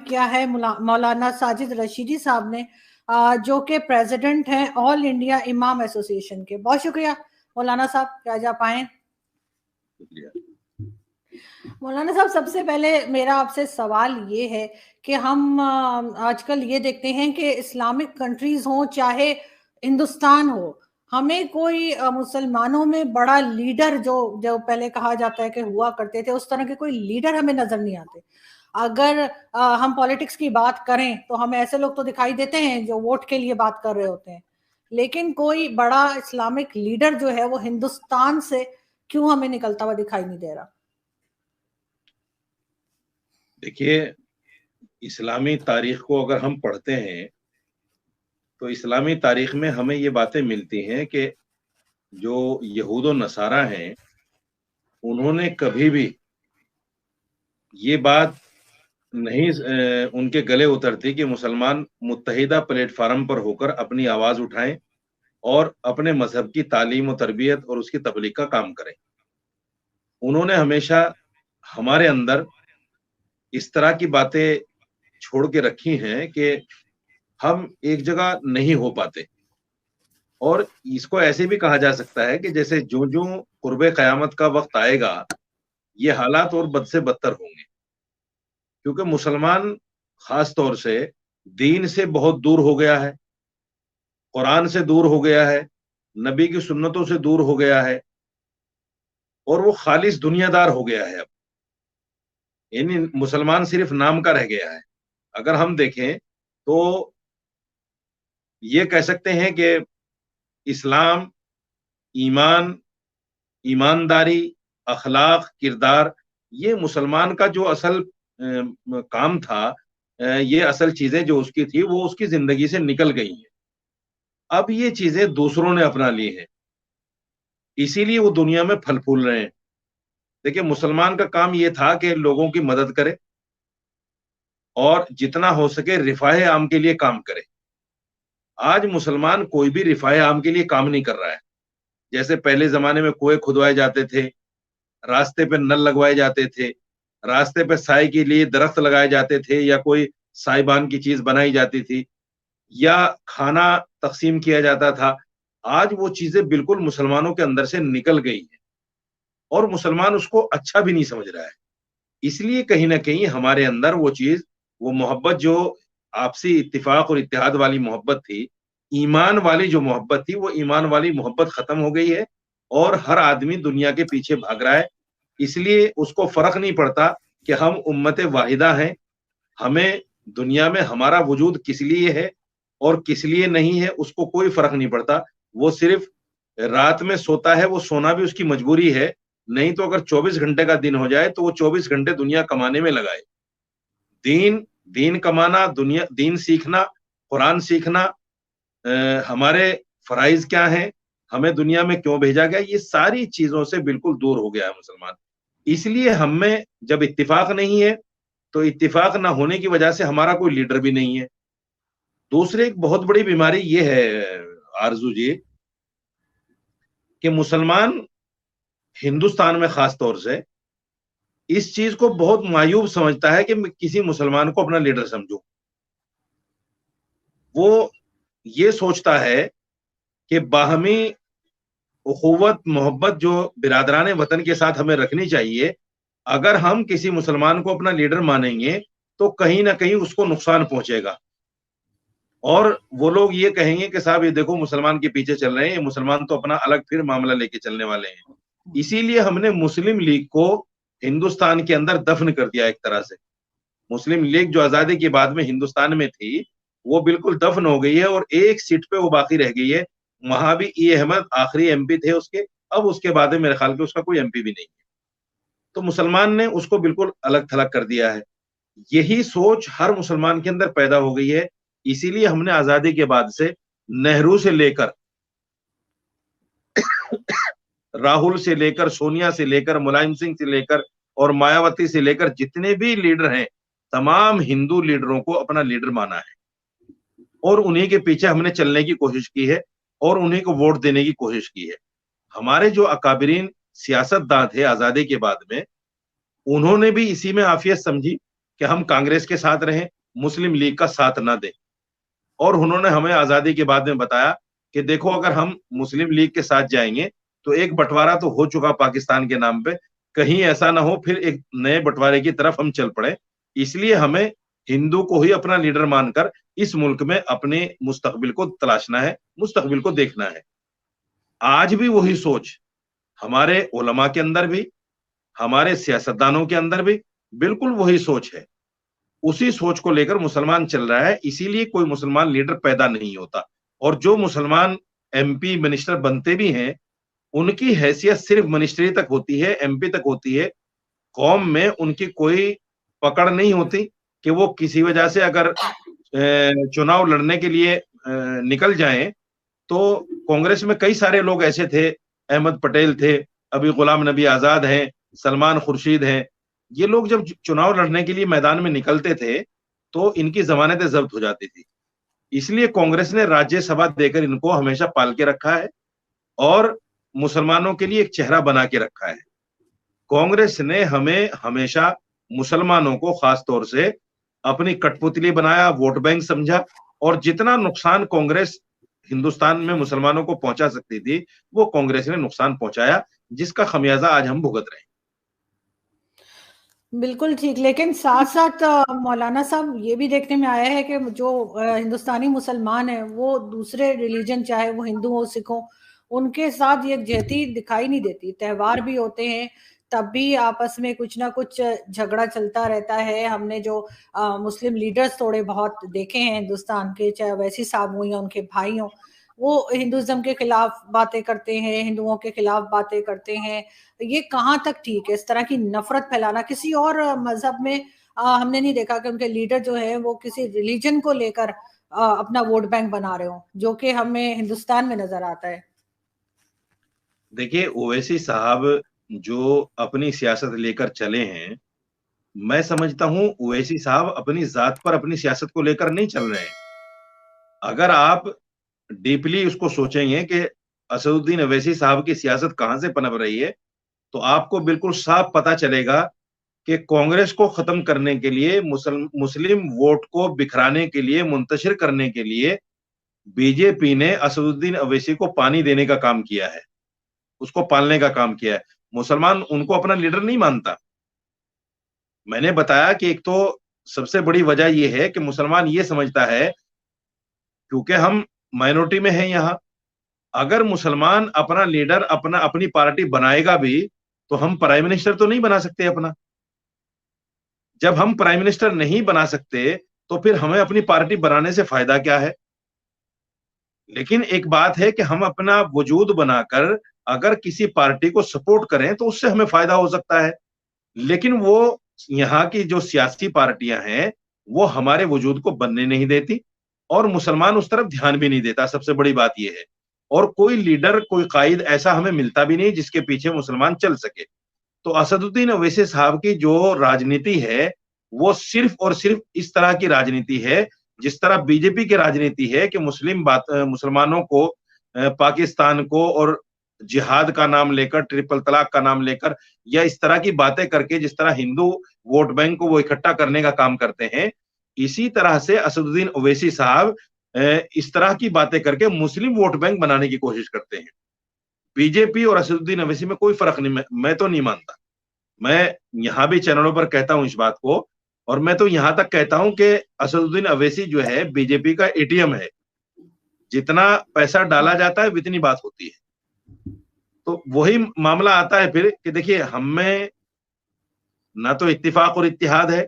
किया है मौलाना साजिद रशीदी साहब ने, जो कि प्रेसिडेंट हैं ऑल इंडिया इमाम एसोसिएशन के। बहुत शुक्रिया मौलाना साहब कि आज आप आए। मौलाना साहब, सबसे पहले मेरा आपसे सवाल ये है कि हम आजकल ये देखते हैं कि इस्लामिक कंट्रीज हो चाहे हिंदुस्तान हो, हमें कोई मुसलमानों में बड़ा लीडर जो जो पहले कहा जाता है कि हुआ करते थे, उस तरह के कोई लीडर हमें नजर नहीं आते। अगर हम पॉलिटिक्स की बात करें तो हमें ऐसे लोग तो दिखाई देते हैं जो वोट के लिए बात कर रहे होते हैं, लेकिन कोई बड़ा इस्लामिक लीडर जो है वो हिंदुस्तान से क्यों हमें निकलता हुआ दिखाई नहीं दे रहा? देखिए, इस्लामी तारीख को अगर हम पढ़ते हैं तो इस्लामी तारीख में हमें ये बातें मिलती हैं कि जो यहूद और नसारा हैं उन्होंने कभी भी ये बात नहीं उनके गले उतरती कि मुसलमान मुत्तहिदा प्लेटफार्म पर होकर अपनी आवाज उठाएं और अपने मजहब की तालीम और तरबियत और उसकी तबलीग का काम करें। उन्होंने हमेशा हमारे अंदर इस तरह की बातें छोड़ के रखी हैं कि हम एक जगह नहीं हो पाते। और इसको ऐसे भी कहा जा सकता है कि जैसे जो जो कुर्बे क़यामत का वक्त आएगा, ये हालात और बद से बदतर होंगे, क्योंकि मुसलमान खास तौर से दीन से बहुत दूर हो गया है, कुरान से दूर हो गया है, नबी की सुन्नतों से दूर हो गया है, और वो खालिस दुनियादार हो गया है। अब यानी मुसलमान सिर्फ नाम का रह गया है। अगर हम देखें तो ये कह सकते हैं कि इस्लाम, ईमान, ईमानदारी, अखलाक, किरदार, ये मुसलमान का जो असल काम था, ये असल चीजें जो उसकी थी वो उसकी जिंदगी से निकल गई हैं। अब ये चीजें दूसरों ने अपना ली हैं, इसीलिए वो दुनिया में फल फूल रहे हैं। देखिए, मुसलमान का काम ये था कि लोगों की मदद करे और जितना हो सके रिफाए आम के लिए काम करे। आज मुसलमान कोई भी रिफाए आम के लिए काम नहीं कर रहा है। जैसे पहले जमाने में कुएं खुदवाए जाते थे, रास्ते पे नल लगवाए जाते थे, रास्ते पे साए के लिए दरख्त लगाए जाते थे, या कोई साइबान की चीज बनाई जाती थी, या खाना तकसीम किया जाता था। आज वो चीजें बिल्कुल मुसलमानों के अंदर से निकल गई है और मुसलमान उसको अच्छा भी नहीं समझ रहा है। इसलिए कहीं ना कहीं हमारे अंदर वो चीज, वो मोहब्बत जो आपसी इत्तिफाक और इत्तेहाद वाली मोहब्बत थी, ईमान वाली जो मोहब्बत थी, वो ईमान वाली मोहब्बत खत्म हो गई है और हर आदमी दुनिया के पीछे भाग रहा है। इसलिए उसको फर्क नहीं पड़ता कि हम उम्मत वाहिदा हैं, हमें दुनिया में हमारा वजूद किस लिए है और किस लिए नहीं है, उसको कोई फर्क नहीं पड़ता। वो सिर्फ रात में सोता है, वो सोना भी उसकी मजबूरी है, नहीं तो अगर 24 घंटे का दिन हो जाए तो वो 24 घंटे दुनिया कमाने में लगाए। दीन दीन कमाना, दुनिया दीन सीखना, कुरान सीखना, हमारे फराइज क्या हैं, हमें दुनिया में क्यों भेजा गया, ये सारी चीजों से बिल्कुल दूर हो गया है मुसलमान। इसलिए हम में जब इत्तिफाक नहीं है तो इत्तिफाक ना होने की वजह से हमारा कोई लीडर भी नहीं है। दूसरी एक बहुत बड़ी बीमारी ये है आरजू जी, कि मुसलमान हिंदुस्तान में खास तौर से इस चीज को बहुत मायूब समझता है कि मैं किसी मुसलमान को अपना लीडर समझूं। वो ये सोचता है कि बाहमी उखुवत मोहब्बत जो बिरादरान वतन के साथ हमें रखनी चाहिए, अगर हम किसी मुसलमान को अपना लीडर मानेंगे तो कहीं ना कहीं उसको नुकसान पहुंचेगा। और वो लोग ये कहेंगे कि साहब ये देखो मुसलमान के पीछे चल रहे हैं, मुसलमान तो अपना अलग फिर मामला लेके चलने वाले हैं। इसीलिए हमने मुस्लिम लीग को हिंदुस्तान के अंदर दफन कर दिया एक तरह से। मुस्लिम लीग जो आजादी के बाद में हिंदुस्तान में थी, वो बिल्कुल दफन हो गई है और एक सीट पे वो बाकी रह गई है। वहां भी ई अहमद आखिरी एमपी थे उसके, अब उसके बाद में मेरे ख्याल के उसका कोई एमपी भी नहीं है। तो मुसलमान ने उसको बिल्कुल अलग थलग कर दिया है। यही सोच हर मुसलमान के अंदर पैदा हो गई है। इसीलिए हमने आजादी के बाद से नेहरू से लेकर राहुल से लेकर सोनिया से लेकर मुलायम सिंह से लेकर और मायावती से लेकर जितने भी लीडर हैं, तमाम हिंदू लीडरों को अपना लीडर माना है और उन्हीं के पीछे हमने चलने की कोशिश की है और उन्हीं को वोट देने की कोशिश की है। हमारे जो अकाबरीन सियासतदान थे आजादी के बाद में, उन्होंने भी इसी में आफियत समझी कि हम कांग्रेस के साथ रहें, मुस्लिम लीग का साथ ना दें। और उन्होंने हमें आजादी के बाद में बताया कि देखो, अगर हम मुस्लिम लीग के साथ जाएंगे तो एक बंटवारा तो हो चुका पाकिस्तान के नाम पे, कहीं ऐसा ना हो फिर एक नए बंटवारे की तरफ हम चल पड़े। इसलिए हमें हिंदू को ही अपना लीडर मानकर इस मुल्क में अपने मुस्तकबिल को तलाशना है, मुस्तकबिल को देखना है। आज भी वही सोच हमारे उलमा के अंदर भी, हमारे सियासतदानों के अंदर भी बिल्कुल वही सोच है। उसी सोच को लेकर मुसलमान चल रहा है, इसीलिए कोई मुसलमान लीडर पैदा नहीं होता। और जो मुसलमान एमपी मिनिस्टर बनते भी हैं, उनकी हैसियत सिर्फ मिनिस्ट्री तक होती है, एमपी तक होती है। कौम में उनकी कोई पकड़ नहीं होती कि वो किसी वजह से अगर चुनाव लड़ने के लिए निकल जाएं। तो कांग्रेस में कई सारे लोग ऐसे थे, अहमद पटेल थे, अभी गुलाम नबी आजाद हैं, सलमान खुर्शीद हैं। ये लोग जब चुनाव लड़ने के लिए मैदान में निकलते थे तो इनकी जमानतें जब्त हो जाती थी। इसलिए कांग्रेस ने राज्यसभा देकर इनको हमेशा पाल के रखा है और मुसलमानों के लिए एक चेहरा बना के रखा है। कांग्रेस ने हमें हमेशा मुसलमानों को खास तौर से अपनी कठपुतली बनाया, वोट बैंक समझा, और जितना नुकसान कांग्रेस हिंदुस्तान में मुसलमानों को पहुंचा सकती थी वो कांग्रेस ने नुकसान पहुंचाया, जिसका खमियाजा आज हम भुगत रहे हैं। बिल्कुल ठीक, लेकिन साथ साथ मौलाना साहब ये भी देखने में आया है कि जो हिंदुस्तानी मुसलमान है वो दूसरे रिलीजन, चाहे वो हिंदू हो सिख हो, उनके साथ ये यकजहती दिखाई नहीं देती। त्यौहार भी होते हैं तब भी आपस में कुछ ना कुछ झगड़ा चलता रहता है। हमने जो मुस्लिम लीडर्स थोड़े बहुत देखे हैं हिंदुस्तान के, चाहे वैसी साहब हो या उनके भाई हो, वो हिंदुज्म के खिलाफ बातें करते हैं, हिंदुओं के खिलाफ बातें करते हैं। ये कहाँ तक ठीक है? इस तरह की नफरत फैलाना। किसी और मजहब में हमने नहीं देखा कि उनके लीडर जो है वो किसी रिलीजन को लेकर अपना वोट बैंक बना रहे हो, जो कि हमें हिंदुस्तान में नजर आता है। देखिए, ओवैसी साहब जो अपनी सियासत लेकर चले हैं, मैं समझता हूं ओवैसी साहब अपनी जात पर अपनी सियासत को लेकर नहीं चल रहे हैं। अगर आप डीपली उसको सोचेंगे कि असदुद्दीन ओवैसी साहब की सियासत कहां से पनप रही है, तो आपको बिल्कुल साफ पता चलेगा कि कांग्रेस को खत्म करने के लिए, मुस्लिम वोट को बिखराने के लिए, मुंतशिर करने के लिए बीजेपी ने असदुद्दीन ओवैसी को पानी देने का काम किया है, उसको पालने का काम किया है। मुसलमान उनको अपना लीडर नहीं मानता। मैंने बताया कि एक तो सबसे बड़ी वजह यह है कि मुसलमान ये समझता है, क्योंकि हम माइनॉरिटी में हैं यहाँ, अगर मुसलमान अपना लीडर अपनी पार्टी बनाएगा भी तो हम प्राइम मिनिस्टर तो नहीं बना सकते अपना। जब हम प्राइम मिनिस्टर नहीं बना सकते तो फिर हमें अपनी पार्टी बनाने से फायदा क्या है। लेकिन एक बात है कि हम अपना वजूद बनाकर अगर किसी पार्टी को सपोर्ट करें तो उससे हमें फायदा हो सकता है। लेकिन वो यहाँ की जो सियासी पार्टियां हैं वो हमारे वजूद को बनने नहीं देती और मुसलमान उस तरफ ध्यान भी नहीं देता। सबसे बड़ी बात यह है। और कोई लीडर, कोई कायद ऐसा हमें मिलता भी नहीं जिसके पीछे मुसलमान चल सके। तो असदुद्दीन ओवैसी साहब की जो राजनीति है वो सिर्फ और सिर्फ इस तरह की राजनीति है जिस तरह बीजेपी की राजनीति है कि मुसलमानों को पाकिस्तान को और जिहाद का नाम लेकर, ट्रिपल तलाक का नाम लेकर, या इस तरह की बातें करके जिस तरह हिंदू वोट बैंक को वो इकट्ठा करने का काम करते हैं, इसी तरह से असदुद्दीन ओवैसी साहब इस तरह की बातें करके मुस्लिम वोट बैंक बनाने की कोशिश करते हैं। बीजेपी और असदुद्दीन ओवैसी में कोई फर्क नहीं, मैं तो नहीं मानता। मैं यहां भी चैनलों पर कहता हूं इस बात को, और मैं तो यहां तक कहता हूं कि असदुद्दीन ओवैसी जो है बीजेपी का एटीएम है। जितना पैसा डाला जाता है इतनी बात होती है। तो वही मामला आता है फिर कि देखिए, हमें ना तो इत्तिफाक और इत्तिहाद है,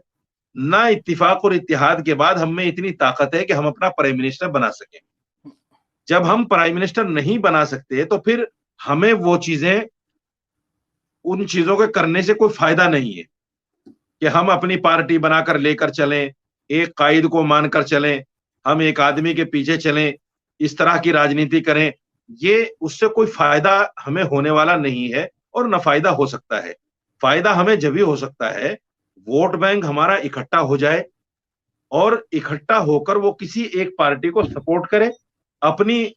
ना इत्तिफाक और इत्तिहाद के बाद हमें इतनी ताकत है कि हम अपना प्राइम मिनिस्टर बना सकें। जब हम प्राइम मिनिस्टर नहीं बना सकते तो फिर हमें वो चीजें, उन चीजों के करने से कोई फायदा नहीं है कि हम अपनी पार्टी बनाकर लेकर चलें, एक कायद को मानकर चलें, हम एक आदमी के पीछे चलें, इस तरह की राजनीति करें। ये उससे कोई फायदा हमें होने वाला नहीं है और न फायदा हो सकता है। फायदा हमें जब भी हो सकता है वोट बैंक हमारा इकट्ठा हो जाए और इकट्ठा होकर वो किसी एक पार्टी को सपोर्ट करे, अपनी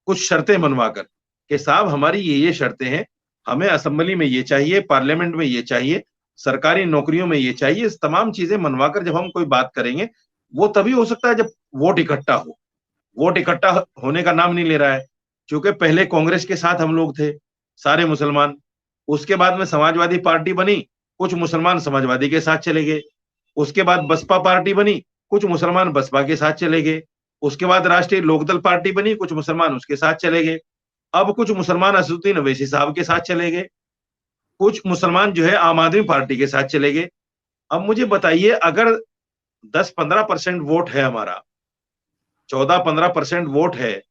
कुछ शर्तें मनवाकर कि साहब हमारी ये शर्तें हैं, हमें असेंबली में ये चाहिए, पार्लियामेंट में ये चाहिए, सरकारी नौकरियों में ये चाहिए। इस तमाम चीजें मनवाकर जब हम कोई बात करेंगे वो तभी हो सकता है जब वोट इकट्ठा हो। वोट इकट्ठा होने का नाम नहीं ले रहा है, क्योंकि पहले कांग्रेस के साथ हम लोग थे, सारे मुसलमान। उसके बाद में समाजवादी पार्टी बनी, कुछ मुसलमान समाजवादी के साथ चले गए। उसके बाद बसपा पार्टी बनी, कुछ मुसलमान बसपा के साथ चले गए। उसके बाद राष्ट्रीय लोकदल पार्टी बनी, कुछ मुसलमान उसके साथ चले गए। अब कुछ मुसलमान असदुद्दीन अवैसी साहब के साथ चले गए, कुछ मुसलमान जो है आम आदमी पार्टी के साथ चले गए। अब मुझे बताइए, अगर 10-15% वोट है हमारा, 14-15% वोट है,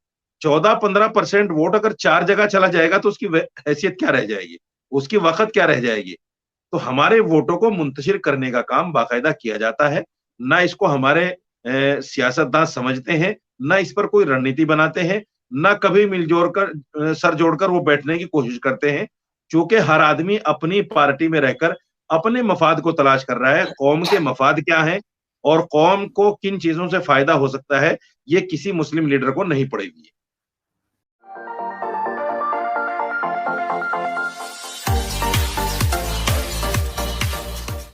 14-15% वोट अगर 4 जगह चला जाएगा तो उसकी हैसियत क्या रह जाएगी, उसकी वक़्त क्या रह जाएगी। तो हमारे वोटों को मुंतशिर करने का काम बाकायदा किया जाता है। ना इसको हमारे सियासतदान समझते हैं, ना इस पर कोई रणनीति बनाते हैं, ना कभी मिलजोल कर सर जोड़कर वो बैठने की कोशिश करते हैं। चूंकि हर आदमी अपनी पार्टी में रहकर अपने मफाद को तलाश कर रहा है, कौम के मफाद क्या है और कौम को किन चीजों से फायदा हो सकता है, ये किसी मुस्लिम लीडर को नहीं पड़ेगी।